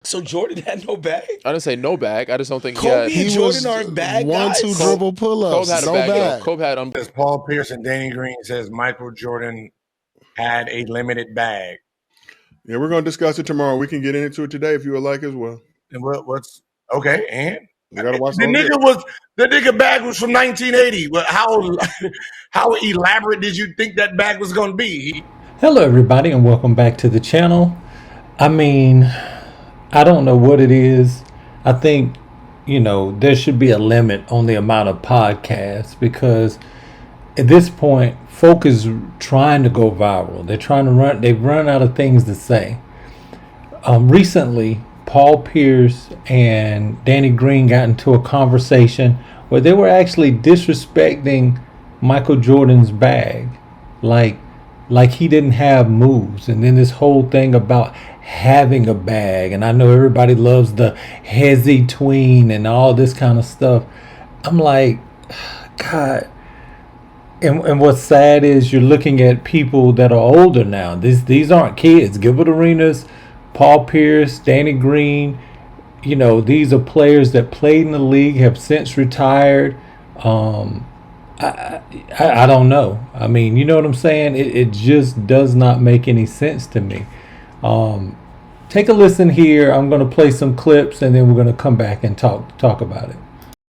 So Jordan had no bag? I didn't say no bag. I just don't think Kobe he and had. Jordan aren't bag guys? 1-2 dribble Kobe pull-ups. had a No bag, bag. though. Kobe had As Paul Pierce and Danny Green says, Michael Jordan had a limited bag. Yeah, we're going to discuss it tomorrow. We can get into it today if you would like as well. And what's okay? And We got to watch the nigga bag was from 1980. But how elaborate did you think that bag was going to be? Hello everybody and welcome back to the channel. I mean, I don't know what it is. I think, there should be a limit on the amount of podcasts because at this point, folk is trying to go viral. They've run out of things to say. Recently, Paul Pierce and Danny Green got into a conversation where they were actually disrespecting Michael Jordan's bag. Like he didn't have moves. And then this whole thing about having a bag. And I know everybody loves the hezzy tween and all this kind of stuff. I'm like, God. And what's sad is you're looking at people that are older now. These aren't kids. Gilbert Arenas, Paul Pierce, Danny Green. These are players that played in the league, have since retired. I don't know. I mean, you know what I'm saying? It just does not make any sense to me. Take a listen here. I'm going to play some clips and then we're going to come back and talk about it.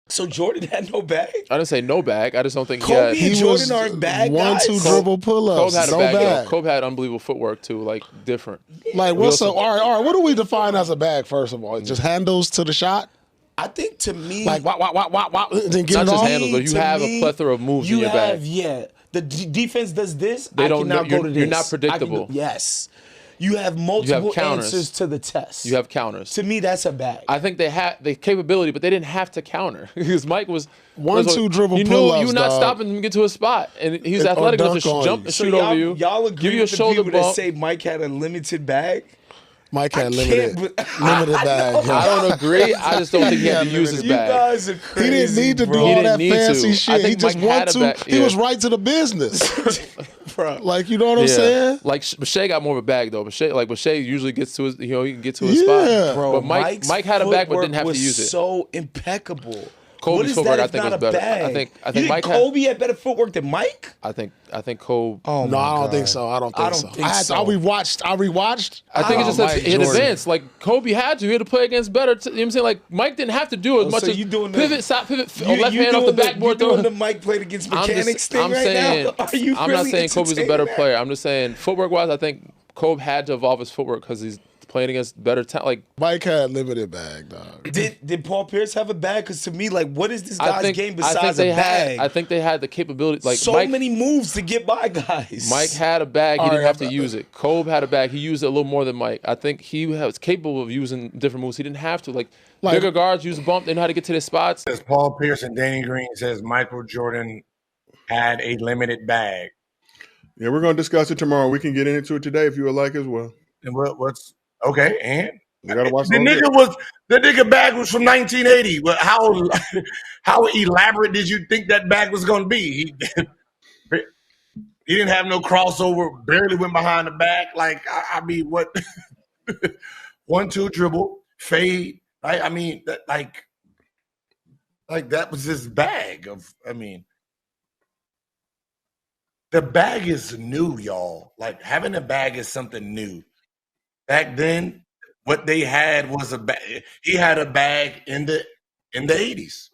So Jordan had no bag? I didn't say no bag. I just don't think Kobe he and Jordan aren't bag guys? 1-2 dribble pull-ups. Kobe had a No bag, bag. though. Kobe had unbelievable footwork, too. Like, different. Like, what's up? All right. What do we define as a bag, first of all? Just handles to the shot? I think to me, Like, wop, then get Not it just off? handles, but you have a plethora of moves in your bag. Yeah. The defense does this. They don't I know- cannot go to this. you're not I can predictable. yes. You have multiple counters. answers to the test. You have counters. To me, that's a bag. I think they had the capability, but they didn't have to counter because Mike was 1-2 dribble You pull-ups, knew you were not dog. stopping him to get to his spot, and he's Or athletic enough to dunk on jump you. and So shoot over you. Y'all agree give you a with the shoulder people that bump. say Mike had a limited bag? Mike had I limited can't bag. I don't agree. I just don't think he had to use his You bag. guys are He crazy. didn't need to do bro. He all didn't that need fancy to. I shit. He think just Mike had wanted a to. bag, He yeah. was right to the business. Bro. Like, you know what I'm saying? Like Shea got more of a bag though. But Shea usually gets to his, he can get to his spot. Bro, But Mike's Mike had a bag but didn't have footwork to use was it. so impeccable. Kobe's What is footwork, that I if think, not was a better. bag? I think You Mike had- Kobe had better footwork than Mike? I think Kobe. Oh No, I don't God. think so. I don't think so. I rewatched. I think it's just Mike that in Jordan. advance. Like Kobe had to. He had to play against better. You know what I'm saying? Like Mike didn't have to do as much so as you doing the- pivot, side pivot, You left hand off the backboard. You doing throwing. the Mike played against I'm mechanics thing I'm right saying, now? Are you I'm not really saying Kobe's a better entertaining player. I'm just saying footwork wise, I think Kobe had to evolve his footwork because he's playing against better talent. Like Mike had limited bag, dog. Did Paul Pierce have a bag? Because to me, like, what is this guy's game I besides think they a bag? I think they had the capability. Like so many moves to get by guys. Mike had a bag. He All didn't right, have to use it. Kobe had a bag. He used it a little more than Mike. I think he was capable of using different moves. He didn't have to. Like bigger guards use a bump. They know how to get to their spots. As Paul Pierce and Danny Green says, Michael Jordan had a limited bag. Yeah, we're going to discuss it tomorrow. We can get into it today if you would like as well. And what's okay? And We got to watch the nigga bag was from 1980. But how elaborate did you think that bag was going to be? He didn't have no crossover. Barely went behind the back. Like I mean, what? 1-2 dribble fade. Right? I mean, like that was his bag of. I mean, the bag is new, y'all. Like having a bag is something new. Back then, what they had was a bag. He had a bag in the 80s.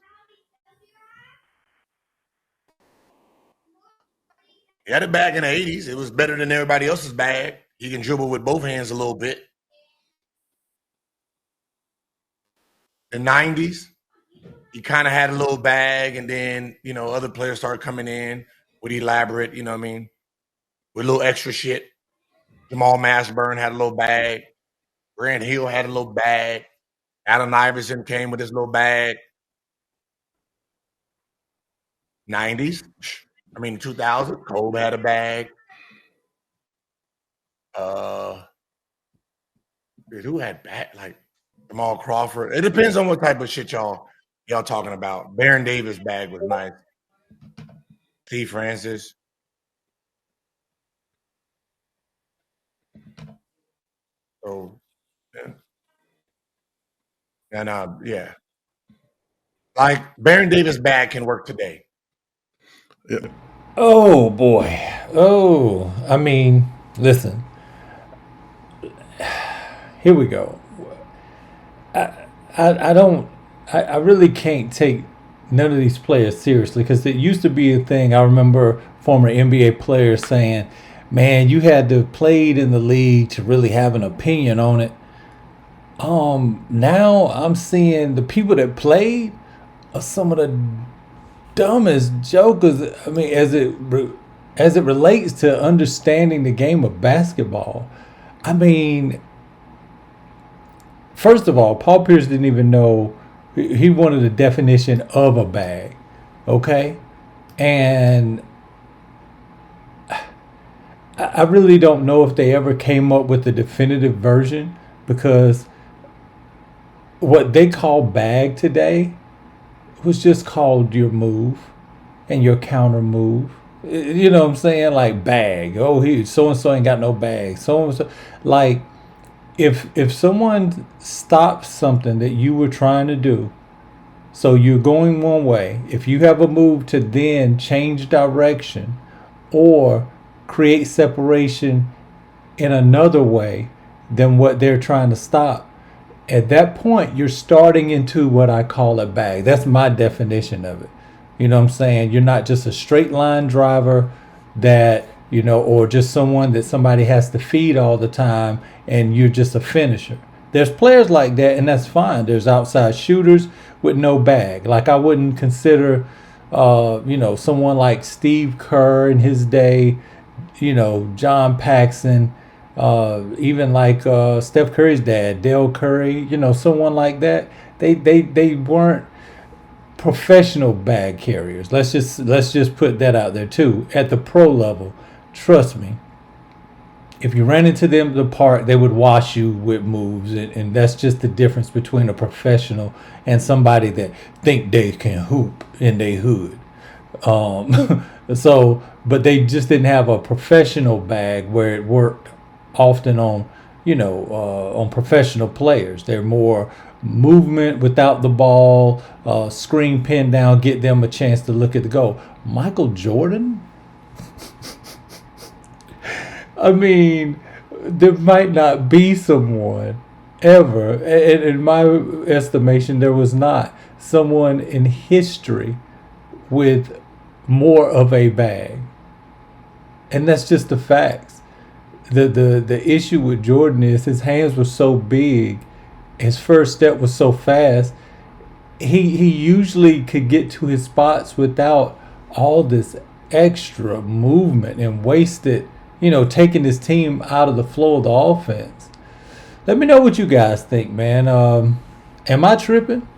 He had a bag in the 80s. It was better than everybody else's bag. He can dribble with both hands a little bit. The 90s, he kind of had a little bag, and then, other players started coming in with elaborate, you know what I mean, with a little extra shit. Jamal Mashburn had a little bag. Grant Hill had a little bag. Allen Iverson came with his little bag. 90s. I mean, 2000, Kobe had a bag. Who had bag? Like Jamal Crawford. It depends on what type of shit y'all talking about. Baron Davis' bag was nice. T. Francis. So, yeah. And yeah, like Baron Davis bag can work today. Yeah. Oh boy. Oh, I mean, listen. Here we go. I really can't take none of these players seriously because it used to be a thing. I remember former NBA players saying, man, you had to play in the league to really have an opinion on it. Now I'm seeing the people that played are some of the dumbest jokers. I mean, as it relates to understanding the game of basketball. I mean, first of all, Paul Pierce didn't even know. He wanted a definition of a bag, okay? And I really don't know if they ever came up with the definitive version, because what they call bag today was just called your move and your counter move. You know what I'm saying? Like bag. Oh, he so-and-so ain't got no bag. So-and-so. Like, if someone stops something that you were trying to do, so you're going one way, if you have a move to then change direction or create separation in another way than what they're trying to stop, at that point, you're starting into what I call a bag. That's my definition of it. You know what I'm saying? You're not just a straight line driver that, you know, or just someone that somebody has to feed all the time and you're just a finisher. There's players like that, and that's fine. There's outside shooters with no bag. Like, I wouldn't consider, someone like Steve Kerr in his day, John Paxson, even like Steph Curry's dad, Dale Curry, someone like that. They weren't professional bag carriers. Let's just put that out there too. At the pro level, trust me, if you ran into them in the park, they would wash you with moves, and that's just the difference between a professional and somebody that think they can hoop in their hood. But they just didn't have a professional bag where it worked often on, on professional players. They're more movement without the ball, screen pin down, get them a chance to look at the goal. Michael Jordan? I mean, there might not be someone ever, and in my estimation, there was not someone in history with more of a bag. And that's just the facts. The issue with Jordan is his hands were so big, his first step was so fast, he usually could get to his spots without all this extra movement and wasted, taking his team out of the flow of the offense. Let me know what you guys think, man. Am I tripping?